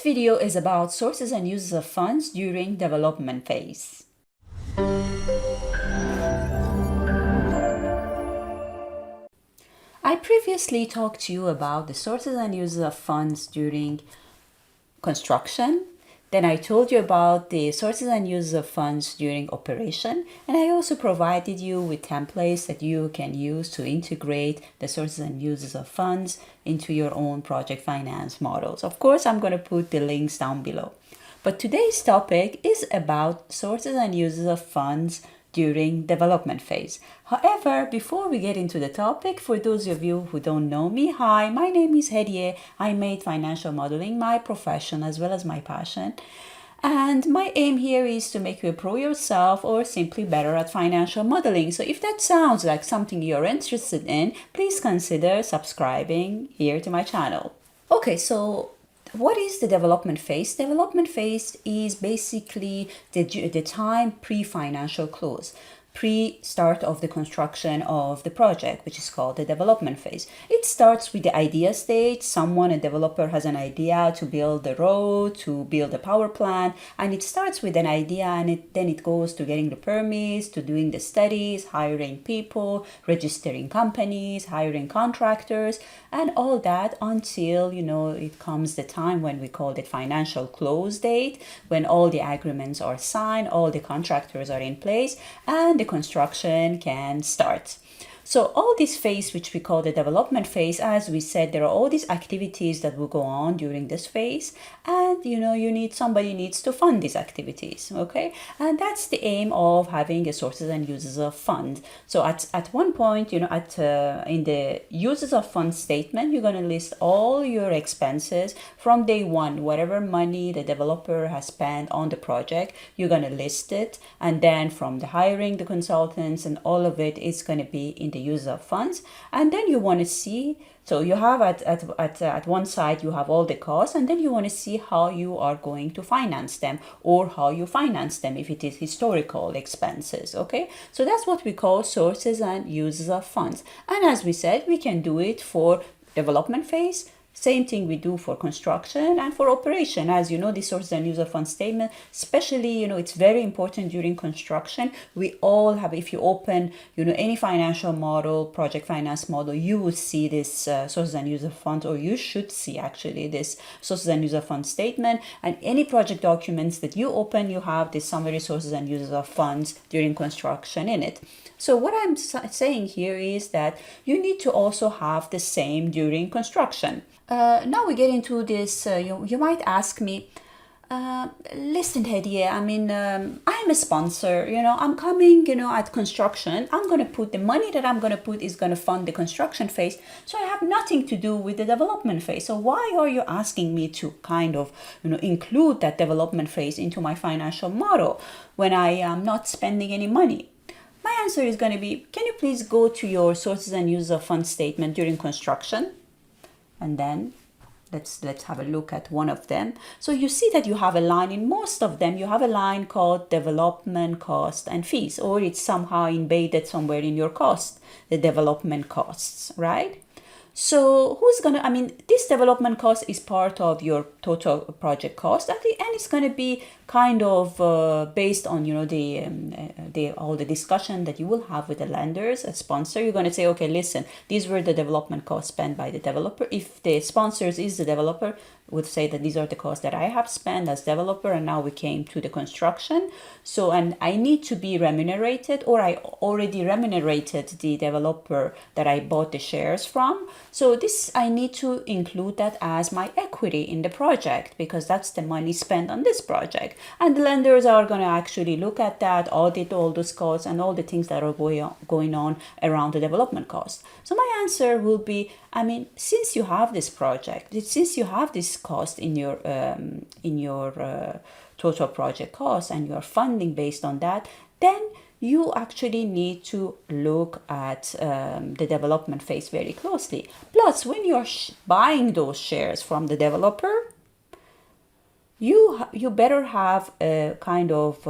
video is about sources and uses of funds during development phase. I previously talked to you about the sources and uses of funds during construction. Then I told you about the sources and uses of funds during operation, and I also provided you with templates that you can use to integrate the sources and uses of funds into your own project finance models. Of course, I'm going to put the links down below. But today's topic is about sources and uses of funds during development phase. However, before we get into the topic, for those of you who don't know me, hi, my name is Hediye. I made financial modeling my profession as well as my passion. And my aim here is to make you a pro yourself or simply better at financial modeling. So if that sounds like something you're interested in, please consider subscribing here to my channel. Okay, so what is the development phase? Development phase is basically the time pre-financial close, pre-start of the construction of the project, which is called the development phase. It starts with the idea stage. A developer has an idea to build the road, to build a power plant, and it starts with an idea and then it goes to getting the permits, to doing the studies, hiring people, registering companies, hiring contractors, and all that until, it comes the time when we call it financial close date, when all the agreements are signed, all the contractors are in place, and the construction can start. So all this phase, which we call the development phase, as we said, there are all these activities that will go on during this phase, and somebody needs to fund these activities, okay? And that's the aim of having a sources and uses of fund. So at one point, in the uses of fund statement, you're going to list all your expenses from day one, whatever money the developer has spent on the project, you're going to list it, and then from the hiring the consultants and all of it is going to be in the use of funds. And then you want to see, so you have at one side you have all the costs, and then you want to see how you are going to finance them, or how you finance them if it is historical expenses. Okay, so that's what we call sources and uses of funds. And as we said, we can do it for development phase. Same thing we do for construction and for operation. As you know, the sources and use of funds statement, especially, it's very important during construction. We all have, if you open, any financial model, project finance model, you will see this sources and use of funds, or you should see actually this sources and use of funds statement. And any project documents that you open, you have the summary sources and uses of funds during construction in it. So what I'm saying here is that you need to also have the same during construction. Now we get into this, you might ask me, listen, Hediye, I'm a sponsor, I'm coming, at construction, I'm going to put the money that I'm going to put is going to fund the construction phase. So I have nothing to do with the development phase. So why are you asking me to kind of, include that development phase into my financial model when I am not spending any money? My answer is going to be, can you please go to your sources and uses of funds statement during construction? And then let's have a look at one of them. So you see that you have a line in most of them. You have a line called development cost and fees, or it's somehow embedded somewhere in your cost, the development costs, right? So this development cost is part of your total project cost, and it's going to be kind of based on all the discussion that you will have with the lenders, a sponsor. You're going to say, okay, listen, these were the development costs spent by the developer. If the sponsors is the developer, would say that these are the costs that I have spent as developer, and now we came to the construction. So, and I need to be remunerated, or I already remunerated the developer that I bought the shares from. So this, I need to include that as my equity in the project, because that's the money spent on this project. And the lenders are going to actually look at that, audit all those costs and all the things that are going on around the development cost. So my answer will be, since you have this project, since you have this cost in your total project cost, and you are funding based on that, then you actually need to look at the development phase very closely. Plus, when you're buying those shares from the developer, you better have a kind of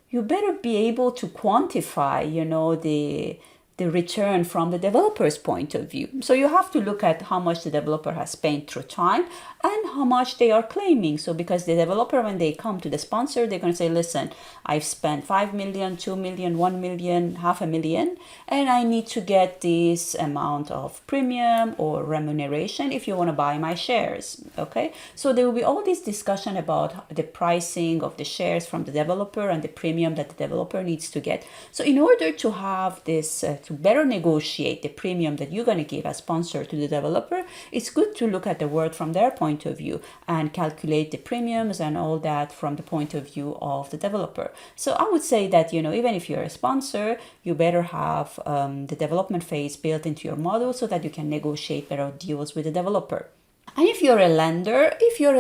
you better be able to quantify, the return from the developer's point of view. So you have to look at how much the developer has spent through time and how much they are claiming. So because the developer, when they come to the sponsor, they're going to say, listen, I've spent 5 million, 2 million, 1 million, half a million, and I need to get this amount of premium or remuneration if you want to buy my shares. Okay, so there will be all this discussion about the pricing of the shares from the developer and the premium that the developer needs to get. So in order to have this, to better negotiate the premium that you're going to give as sponsor to the developer, it's good to look at the world from their point of view and calculate the premiums and all that from the point of view of the developer. So I would say that, even if you're a sponsor, you better have the development phase built into your model so that you can negotiate better deals with the developer. And if you're a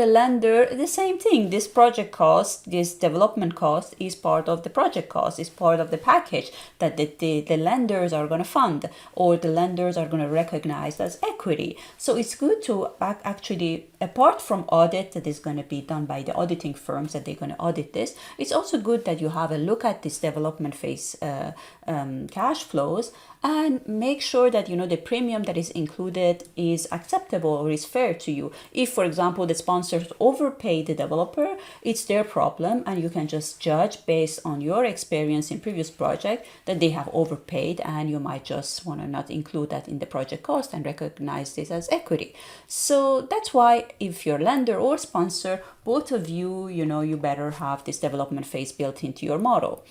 lender, the same thing. This project cost, this development cost is part of the project cost, is part of the package that the lenders are going to fund or the lenders are going to recognize as equity. So it's good to actually, apart from audit that is going to be done by the auditing firms that they're going to audit this, it's also good that you have a look at this development phase cash flows and make sure that the premium that is included is acceptable or is fair to you. If, for example, the sponsors overpay the developer, it's their problem, and you can just judge based on your experience in previous project that they have overpaid, and you might just want to not include that in the project cost and recognize this as equity. So that's why if you're lender or sponsor, both of you, you better have this development phase built into your model.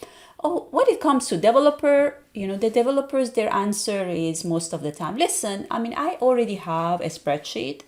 Oh, when it comes to developer, the developers, their answer is most of the time, listen, I already have a spreadsheet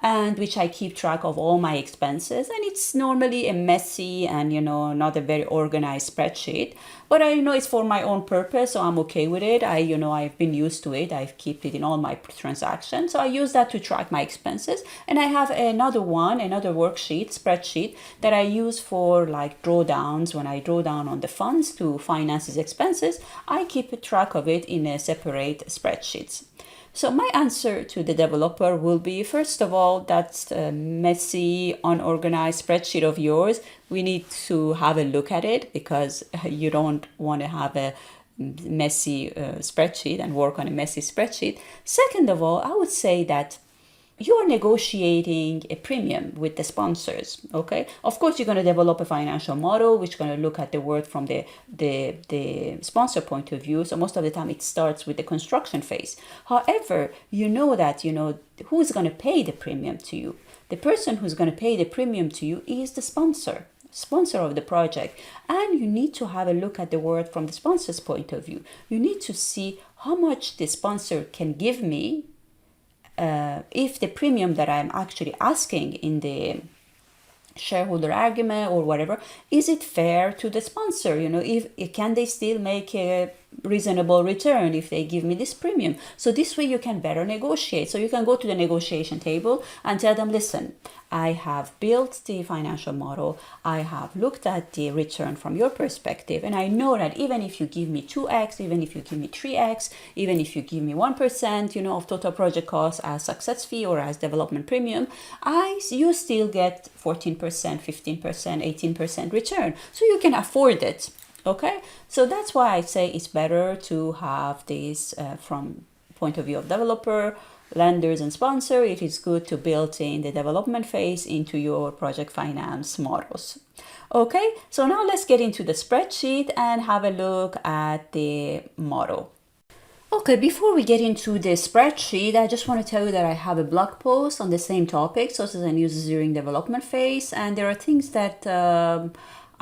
and which I keep track of all my expenses. And it's normally a messy and, not a very organized spreadsheet. But I know it's for my own purpose, so I'm okay with it. I've been used to it. I've kept it in all my transactions. So I use that to track my expenses. And I have another spreadsheet that I use for like drawdowns. When I draw down on the funds to finance these expenses, I keep a track of it in a separate spreadsheets. So my answer to the developer will be, first of all, that's a messy, unorganized spreadsheet of yours. We need to have a look at it because you don't want to have a messy spreadsheet and work on a messy spreadsheet. Second of all, I would say that you're negotiating a premium with the sponsors, okay? Of course, you're going to develop a financial model which is going to look at the work from the sponsor point of view. So most of the time it starts with the construction phase. However, who's going to pay the premium to you? The person who's going to pay the premium to you is the sponsor of the project. And you need to have a look at the work from the sponsor's point of view. You need to see how much the sponsor can give me if the premium that I'm actually asking in the shareholder argument or whatever, is it fair to the sponsor? If can they still make a reasonable return if they give me this premium? So this way you can better negotiate. So you can go to the negotiation table and tell them, listen, I have built the financial model. I have looked at the return from your perspective. And I know that even if you give me 2x, even if you give me 3x, even if you give me 1%, of total project cost as success fee or as development premium, you still get 14%, 15%, 18% return. So you can afford it. Okay. So that's why I say it's better to have this from point of view of developer, lenders and sponsor. It is good to build in the development phase into your project finance models. Okay, so now let's get into the spreadsheet and have a look at the model. Okay, before we get into the spreadsheet, I just want to tell you that I have a blog post on the same topic, sources and uses during development phase, and there are things that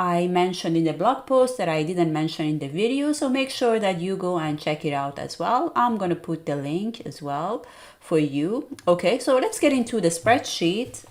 I mentioned in the blog post that I didn't mention in the video, so make sure that you go and check it out as well. I'm going to put the link as well for you. Okay, so let's get into the spreadsheet.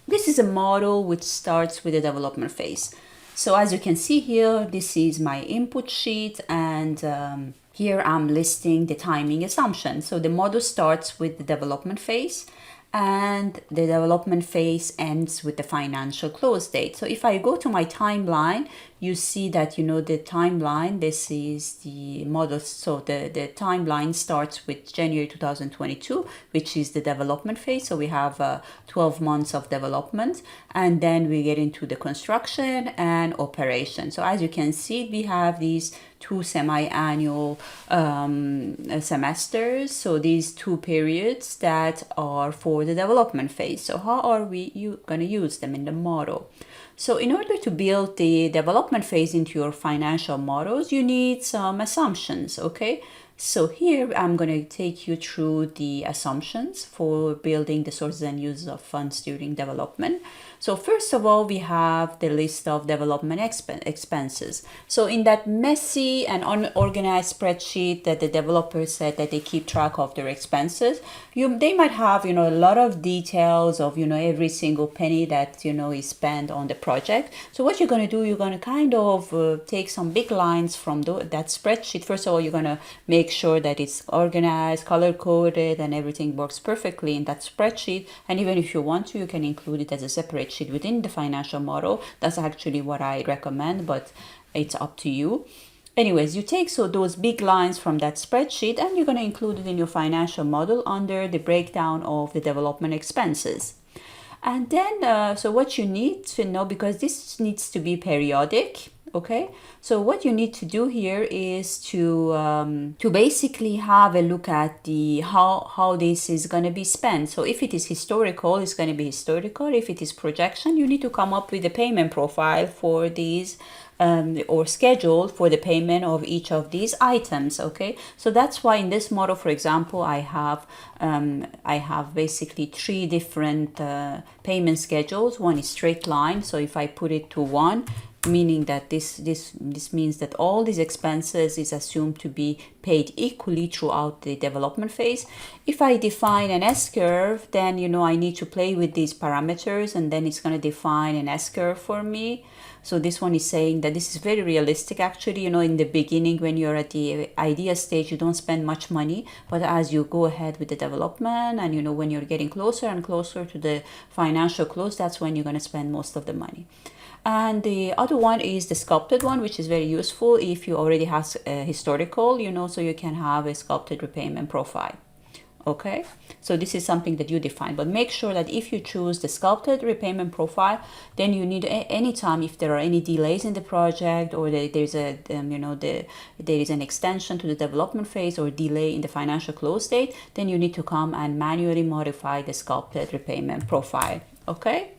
This is a model which starts with the development phase. So as you can see here, this is my input sheet, and here I'm listing the timing assumption. So the model starts with the development phase, and the development phase ends with the financial close date. So if I go to my timeline, you see that, the timeline, this is the model. So the timeline starts with January 2022, which is the development phase. So we have 12 months of development, and then we get into the construction and operation. So as you can see, we have these two semi-annual semesters. So these two periods that are for the development phase. So how are we going to use them in the model? So in order to build the development phase into your financial models, you need some assumptions, okay? So here I'm going to take you through the assumptions for building the sources and uses of funds during development. So first of all, we have the list of development expenses. So in that messy and unorganized spreadsheet that the developers said that they keep track of their expenses, they might have, a lot of details of, every single penny that, is spent on the project. So what you're going to do, you're going to kind of take some big lines from that spreadsheet. First of all, you're going to make sure that it's organized, color coded, and everything works perfectly in that spreadsheet. And even if you want to, you can include it as a separate sheet within the financial model. That's actually what I recommend, but it's up to you. Anyways, you take those big lines from that spreadsheet and you're going to include it in your financial model under the breakdown of the development expenses. And then, so what you need to know, because this needs to be periodic, okay? So what you need to do here is to basically have a look at the how this is going to be spent. So if it is historical, it's going to be historical. If it is projection, you need to come up with a payment profile for these or schedule for the payment of each of these items. Okay, so that's why in this model, for example, I have basically three different payment schedules. One is straight line, so if I put it to 1, meaning that this means that all these expenses is assumed to be paid equally throughout the development phase. If I define an S-curve, then I need to play with these parameters, and then it's going to define an S-curve for me. So this one is saying that this is very realistic. Actually, in the beginning, when you're at the idea stage, you don't spend much money, but as you go ahead with the development and when you're getting closer and closer to the financial close, that's when you're going to spend most of the money. And the other one is the sculpted one, which is very useful if you already have a historical, so you can have a sculpted repayment profile. Okay, so this is something that you define, but make sure that if you choose the sculpted repayment profile, then you need anytime if there are any delays in the project, or there's a there is an extension to the development phase or delay in the financial close date, then you need to come and manually modify the sculpted repayment profile. Okay.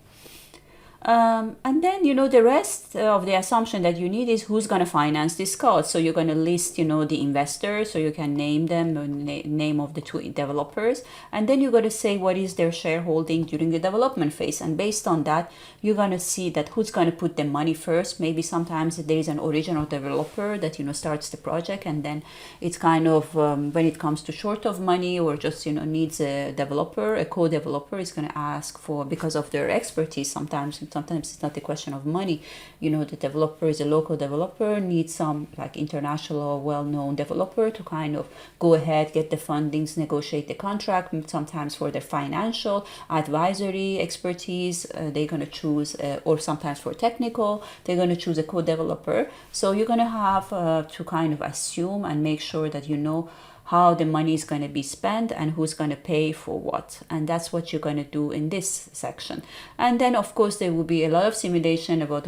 And then, the rest of the assumption that you need is who's going to finance this cost. So you're going to list, the investors, so you can name them, name of the two developers. And then you're going to say what is their shareholding during the development phase. And based on that, you're going to see that who's going to put the money first. Maybe sometimes there is an original developer that, starts the project. And then it's kind of, when it comes to short of money or just, needs a developer, a co-developer is going to ask for, because of their expertise, sometimes it's not a question of money. The developer is a local developer, needs some like international well-known developer to kind of go ahead, get the fundings, negotiate the contract. Sometimes for the financial advisory expertise, they're going to choose, or sometimes for technical, they're going to choose a co-developer. So you're going to have to kind of assume and make sure that how the money is going to be spent and who's going to pay for what. And that's what you're going to do in this section. And then, of course, there will be a lot of simulation about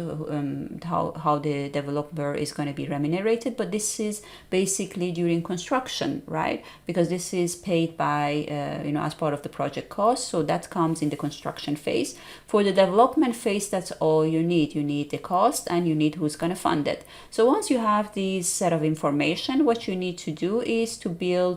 how the developer is going to be remunerated. But this is basically during construction, right? Because this is paid by, as part of the project cost. So that comes in the construction phase. For the development phase, that's all you need. You need the cost and you need who's going to fund it. So once you have this set of information, what you need to do is to build this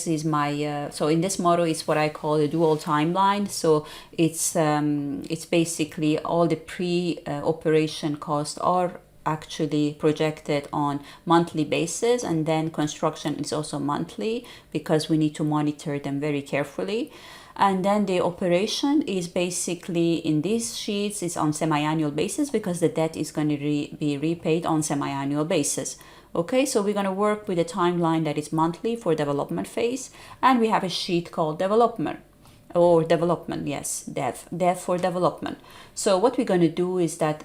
is my so in this model it's what I call a dual timeline. So it's basically all the pre-operation costs are actually projected on monthly basis, and then construction is also monthly because we need to monitor them very carefully. And then the operation is basically in these sheets is on semi-annual basis because the debt is going to be repaid on semi-annual basis. Okay, so we're going to work with a timeline that is monthly for development phase, and we have a sheet called development. or development, yes, dev for development. So what we're going to do is that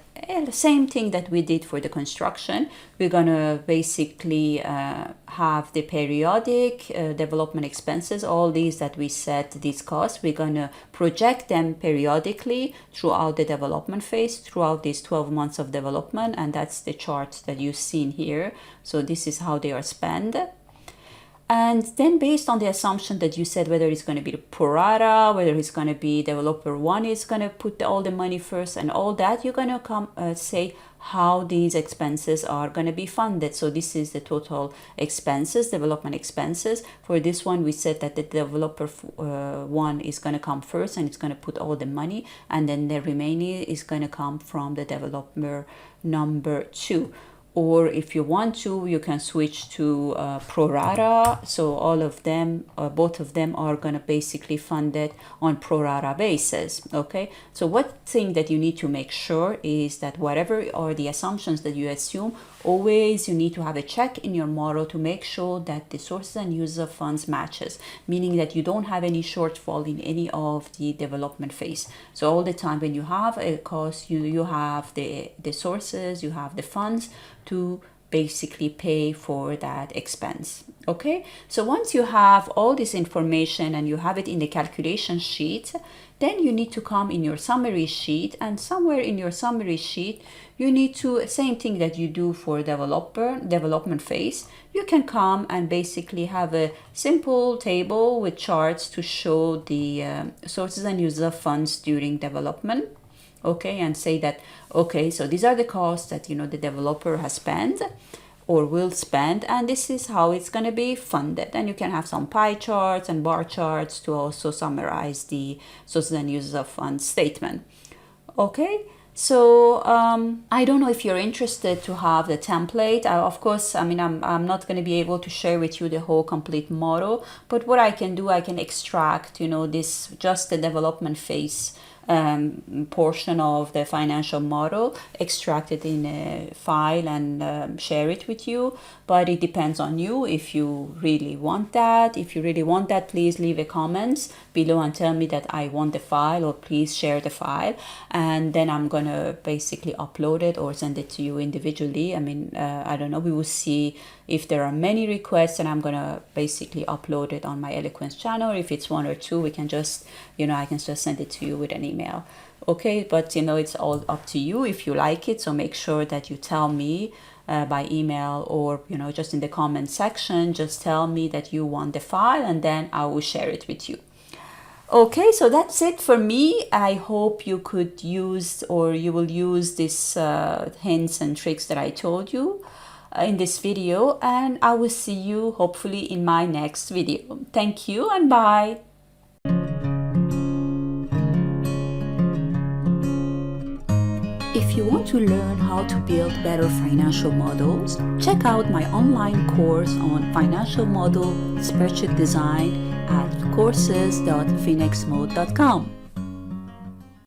same thing that we did for the construction. We're going to basically have the periodic development expenses, all these that we set these costs. We're going to project them periodically throughout the development phase, throughout these 12 months of development, and that's the chart that you've seen here. So this is how they are spent. And then based on the assumption that you said, whether it's going to be the pro rata, whether it's going to be developer one is going to put all the money first and all that, you're going to come say how these expenses are going to be funded. So this is the total expenses, development expenses. For this one, we said that the developer one is going to come first and it's going to put all the money, and then the remaining is going to come from the developer number two. Or if you want to, you can switch to pro rata. So all of them, both of them are going to basically fund it on pro rata basis. Okay. So one thing that you need to make sure is that whatever are the assumptions that you assume, always you need to have a check in your model to make sure that the sources and uses of funds matches, meaning that you don't have any shortfall in any of the development phase. So all the time when you have a cost, you have the sources, you have the funds to basically pay for that expense. Okay, so once you have all this information and you have it in the calculation sheet, then you need to come in your summary sheet, and somewhere in your summary sheet you need to, same thing that you do for development phase, you can come and basically have a simple table with charts to show the sources and uses of funds during development. Okay, and say that, okay, so these are the costs that, you know, the developer has spent or will spend, and this is how it's going to be funded. And you can have some pie charts and bar charts to also summarize the sources and uses of funds statement. Okay, so I don't know if you're interested to have the template. Of course, I mean, I'm not going to be able to share with you the whole complete model, but what I can do, I can extract, you know, this just the development phase portion of the financial model, extract it in a file and share it with you. But it depends on you if you really want that. If you really want that, please leave a comment below and tell me that I want the file, or please share the file, and then I'm gonna basically upload it or send it to you individually. I mean, I don't know, we will see if there are many requests, and I'm gonna basically upload it on my Eloquence channel. If it's one or two, we can just, you know, I can just send it to you with an email. Okay, but you know, it's all up to you if you like it. So make sure that you tell me by email, or you know, just in the comment section, just tell me that you want the file, and then I will share it with you. Okay, so that's it for me. I hope you could use, or you will use this hints and tricks that I told you in this video, and I will see you hopefully in my next video. Thank you and bye. If you want to learn how to build better financial models, check out my online course on financial model spreadsheet design at courses.phoenixmode.com.